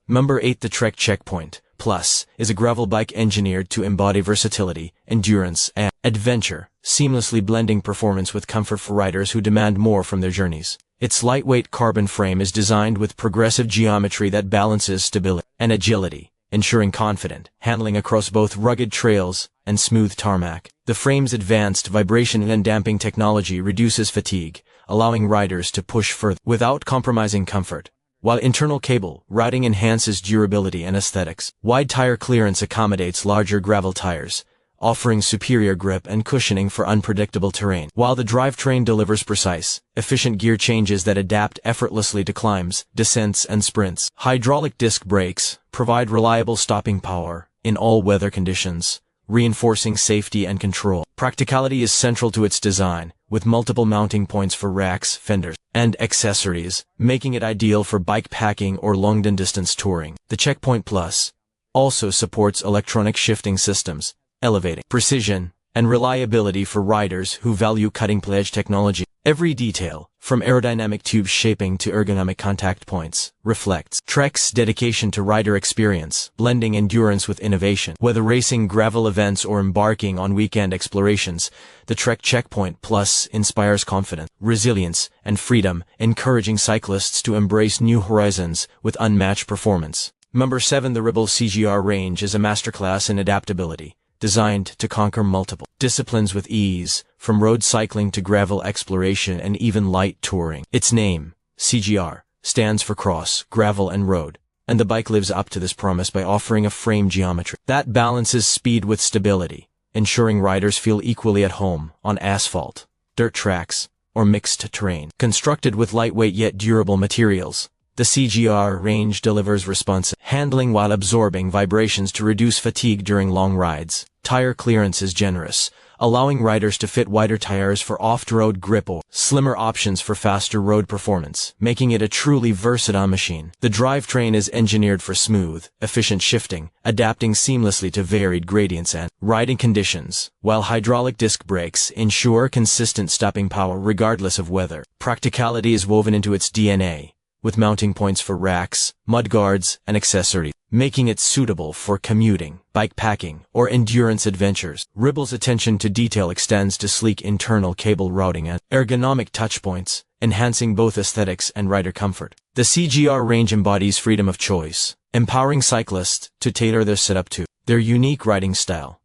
Number 8. The Trek Checkpoint Plus is a gravel bike engineered to embody versatility, endurance, and adventure, seamlessly blending performance with comfort for riders who demand more from their journeys. Its lightweight carbon frame is designed with progressive geometry that balances stability and agility, ensuring confident handling across both rugged trails and smooth tarmac. The frame's advanced vibration and damping technology reduces fatigue, allowing riders to push further without compromising comfort, while internal cable routing enhances durability and aesthetics. Wide tire clearance accommodates larger gravel tires, offering superior grip and cushioning for unpredictable terrain, while the drivetrain delivers precise, efficient gear changes that adapt effortlessly to climbs, descents, and sprints. Hydraulic disc brakes provide reliable stopping power in all weather conditions, reinforcing safety and control. Practicality is central to its design, with multiple mounting points for racks, fenders, and accessories, making it ideal for bike packing or long-distance touring. The Checkpoint Plus also supports electronic shifting systems, elevating precision and reliability for riders who value cutting-edge technology. Every detail, from aerodynamic tube shaping to ergonomic contact points, reflects Trek's dedication to rider experience, blending endurance with innovation. Whether racing, gravel events, or embarking on weekend explorations, the Trek Checkpoint Plus inspires confidence, resilience, and freedom, encouraging cyclists to embrace new horizons with unmatched performance. Number 7. The Ribble CGR Range is a masterclass in adaptability, designed to conquer multiple disciplines with ease, from road cycling to gravel exploration and even light touring. Its name, CGR, stands for cross, gravel, and road, and the bike lives up to this promise by offering a frame geometry that balances speed with stability, ensuring riders feel equally at home on asphalt, dirt tracks, or mixed terrain. Constructed with lightweight yet durable materials, the CGR Range delivers responsive handling while absorbing vibrations to reduce fatigue during long rides. Tire clearance is generous, allowing riders to fit wider tires for off-road grip or slimmer options for faster road performance, making it a truly versatile machine. The drivetrain is engineered for smooth, efficient shifting, adapting seamlessly to varied gradients and riding conditions, while hydraulic disc brakes ensure consistent stopping power regardless of weather. Practicality is woven into its DNA, with mounting points for racks, mudguards, and accessories, making it suitable for commuting, bike packing, or endurance adventures. Ribble's attention to detail extends to sleek internal cable routing and ergonomic touchpoints, enhancing both aesthetics and rider comfort. The CGR Range embodies freedom of choice, empowering cyclists to tailor their setup to their unique riding style.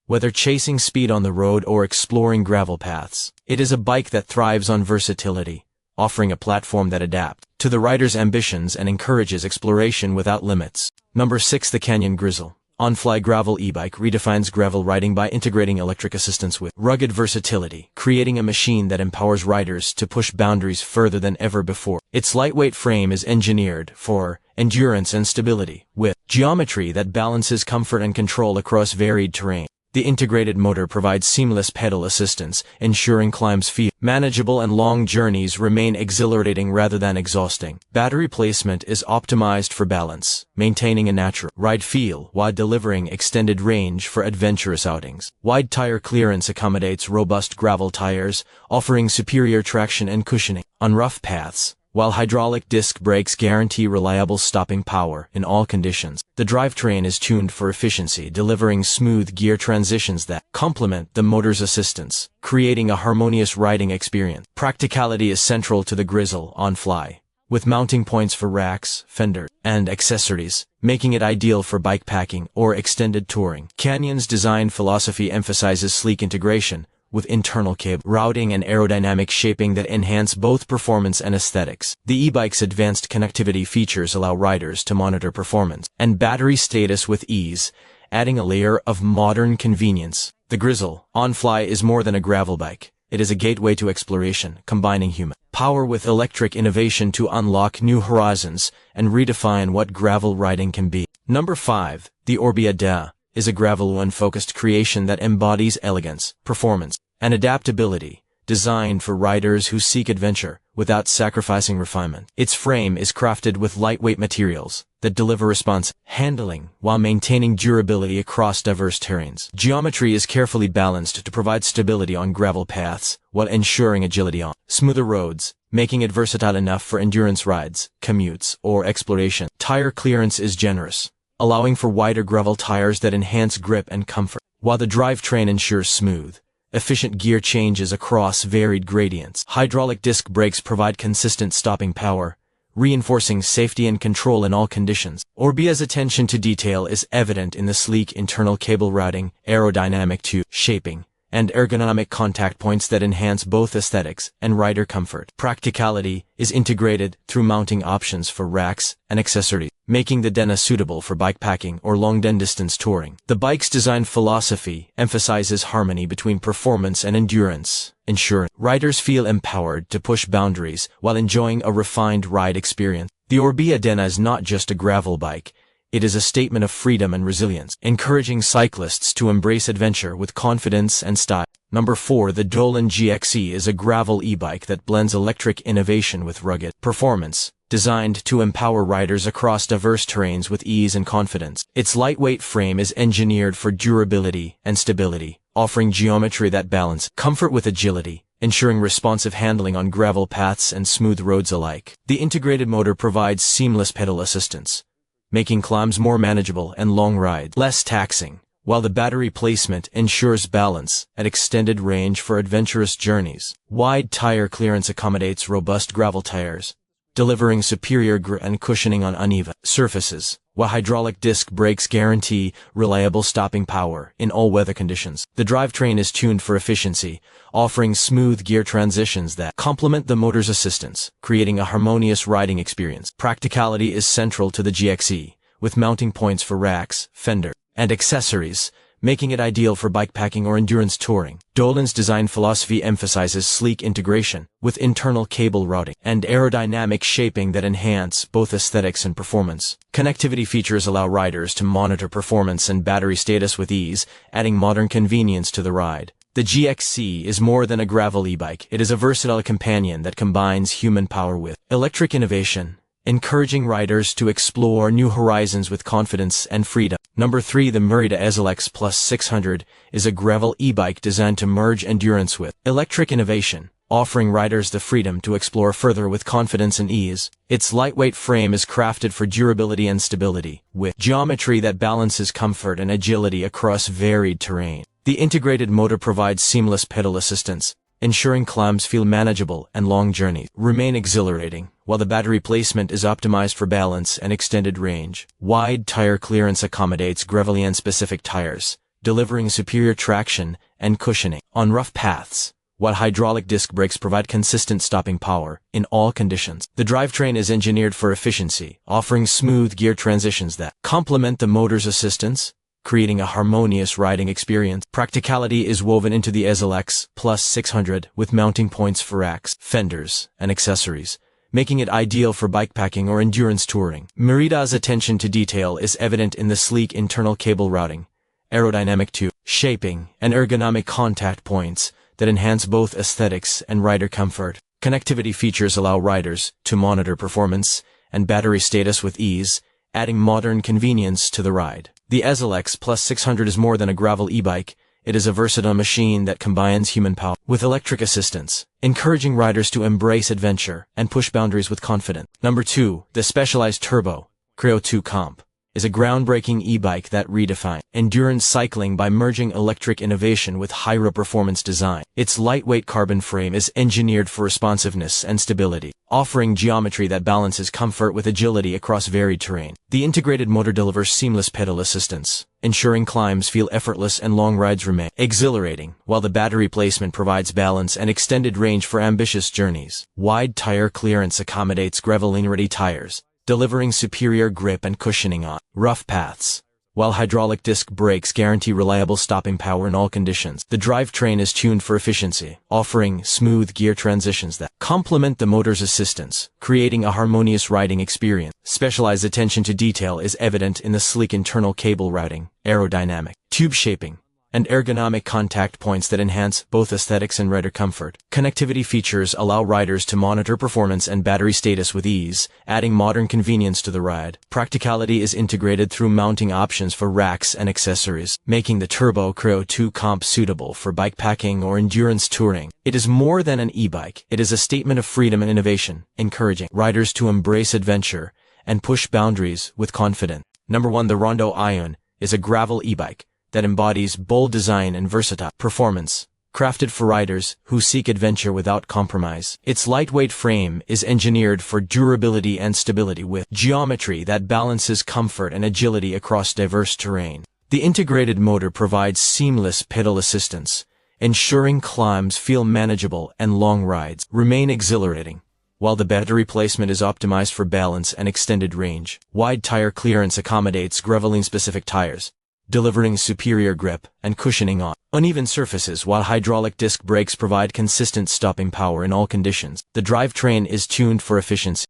Whether chasing speed on the road or exploring gravel paths, it is a bike that thrives on versatility, offering a platform that adapts to the rider's ambitions and encourages exploration without limits. Number 6. The Canyon Grizl ONfly Gravel e-bike redefines gravel riding by integrating electric assistance with rugged versatility, creating a machine that empowers riders to push boundaries further than ever before. Its lightweight frame is engineered for endurance and stability, with geometry that balances comfort and control across varied terrain. The integrated motor provides seamless pedal assistance, ensuring climbs feel manageable and long journeys remain exhilarating rather than exhausting. Battery placement is optimized for balance, maintaining a natural ride feel while delivering extended range for adventurous outings. Wide tire clearance accommodates robust gravel tires, offering superior traction and cushioning on rough paths, while hydraulic disc brakes guarantee reliable stopping power in all conditions. The drivetrain is tuned for efficiency, delivering smooth gear transitions that complement the motor's assistance, creating a harmonious riding experience. Practicality is central to the Grizl ONfly, with mounting points for racks, fenders, and accessories, making it ideal for bike packing or extended touring. Canyon's design philosophy emphasizes sleek integration, with internal cable routing and aerodynamic shaping that enhance both performance and aesthetics. The e-bike's advanced connectivity features allow riders to monitor performance and battery status with ease, adding a layer of modern convenience. The Grizl ONfly is more than a gravel bike. It is a gateway to exploration, combining human power with electric innovation to unlock new horizons and redefine what gravel riding can be. Number 5. The Orbea Denna is a gravel-focused creation that embodies elegance, performance, and adaptability, designed for riders who seek adventure without sacrificing refinement. Its frame is crafted with lightweight materials that deliver responsive handling while maintaining durability across diverse terrains. Geometry is carefully balanced to provide stability on gravel paths while ensuring agility on smoother roads, making it versatile enough for endurance rides, commutes, or exploration. Tire clearance is generous, allowing for wider gravel tires that enhance grip and comfort, while the drivetrain ensures smooth, efficient gear changes across varied gradients. Hydraulic disc brakes provide consistent stopping power, reinforcing safety and control in all conditions. Orbea's attention to detail is evident in the sleek internal cable routing, aerodynamic tube shaping, and ergonomic contact points that enhance both aesthetics and rider comfort. Practicality is integrated through mounting options for racks and accessories, making the Denna suitable for bikepacking or long-distance touring. The bike's design philosophy emphasizes harmony between performance and endurance, ensuring riders feel empowered to push boundaries while enjoying a refined ride experience. The Orbea Denna is not just a gravel bike. It is a statement of freedom and resilience, encouraging cyclists to embrace adventure with confidence and style. Number 4. The Dolan GXE is a gravel e-bike that blends electric innovation with rugged performance, designed to empower riders across diverse terrains with ease and confidence. Its lightweight frame is engineered for durability and stability, offering geometry that balances comfort with agility, ensuring responsive handling on gravel paths and smooth roads alike. The integrated motor provides seamless pedal assistance, making climbs more manageable and long rides less taxing, while the battery placement ensures balance and extended range for adventurous journeys. Wide tire clearance accommodates robust gravel tires, delivering superior grip and cushioning on uneven surfaces, while hydraulic disc brakes guarantee reliable stopping power in all weather conditions. The drivetrain is tuned for efficiency, offering smooth gear transitions that complement the motor's assistance, creating a harmonious riding experience. Practicality is central to the GXE, with mounting points for racks, fender, and accessories, making it ideal for bikepacking or endurance touring. Dolan's design philosophy emphasizes sleek integration with internal cable routing and aerodynamic shaping that enhance both aesthetics and performance. Connectivity features allow riders to monitor performance and battery status with ease, adding modern convenience to the ride. The GXE is more than a gravel e-bike. It is a versatile companion that combines human power with electric innovation, encouraging riders to explore new horizons with confidence and freedom. Number 3. The MERIDA eSILEX Plus 600 is a gravel e-bike designed to merge endurance with electric innovation, offering riders the freedom to explore further with confidence and ease. Its lightweight frame is crafted for durability and stability, with geometry that balances comfort and agility across varied terrain. The integrated motor provides seamless pedal assistance, ensuring climbs feel manageable and long journeys remain exhilarating, while the battery placement is optimized for balance and extended range. Wide tire clearance accommodates gravellian-specific tires, delivering superior traction and cushioning on rough paths, while hydraulic disc brakes provide consistent stopping power in all conditions. The drivetrain is engineered for efficiency, offering smooth gear transitions that complement the motor's assistance, creating a harmonious riding experience. Practicality is woven into the eSILEX Plus 600 with mounting points for racks, fenders, and accessories, making it ideal for bikepacking or endurance touring. MERIDA's attention to detail is evident in the sleek internal cable routing, aerodynamic tube shaping, and ergonomic contact points that enhance both aesthetics and rider comfort. Connectivity features allow riders to monitor performance and battery status with ease, adding modern convenience to the ride. The eSILEX Plus 600 is more than a gravel e-bike. It is a versatile machine that combines human power with electric assistance, encouraging riders to embrace adventure and push boundaries with confidence. Number 2. The Specialized Turbo Creo 2 Comp is a groundbreaking e-bike that redefines endurance cycling by merging electric innovation with high-performance design. Its lightweight carbon frame is engineered for responsiveness and stability, offering geometry that balances comfort with agility across varied terrain. The integrated motor delivers seamless pedal assistance, ensuring climbs feel effortless and long rides remain exhilarating, while the battery placement provides balance and extended range for ambitious journeys. Wide tire clearance accommodates gravel-ready tires, delivering superior grip and cushioning on rough paths, while hydraulic disc brakes guarantee reliable stopping power in all conditions. The drivetrain is tuned for efficiency, offering smooth gear transitions that complement the motor's assistance, creating a harmonious riding experience. Specialized attention to detail is evident in the sleek internal cable routing, aerodynamic tube shaping, and ergonomic contact points that enhance both aesthetics and rider comfort. Connectivity features allow riders to monitor performance and battery status with ease, adding modern convenience to the ride. Practicality is integrated through mounting options for racks and accessories, making the Turbo Creo 2 Comp suitable for bikepacking or endurance touring. It is more than an e-bike. It is a statement of freedom and innovation, encouraging riders to embrace adventure and push boundaries with confidence. Number 1. The Rondo IOON is a gravel e-bike that embodies bold design and versatile performance, crafted for riders who seek adventure without compromise. Its lightweight frame is engineered for durability and stability with geometry that balances comfort and agility across diverse terrain. The integrated motor provides seamless pedal assistance, ensuring climbs feel manageable and long rides remain exhilarating, while the battery placement is optimized for balance and extended range. Wide tire clearance accommodates graveling-specific tires, delivering superior grip and cushioning on uneven surfaces, while hydraulic disc brakes provide consistent stopping power in all conditions. The drivetrain is tuned for efficiency,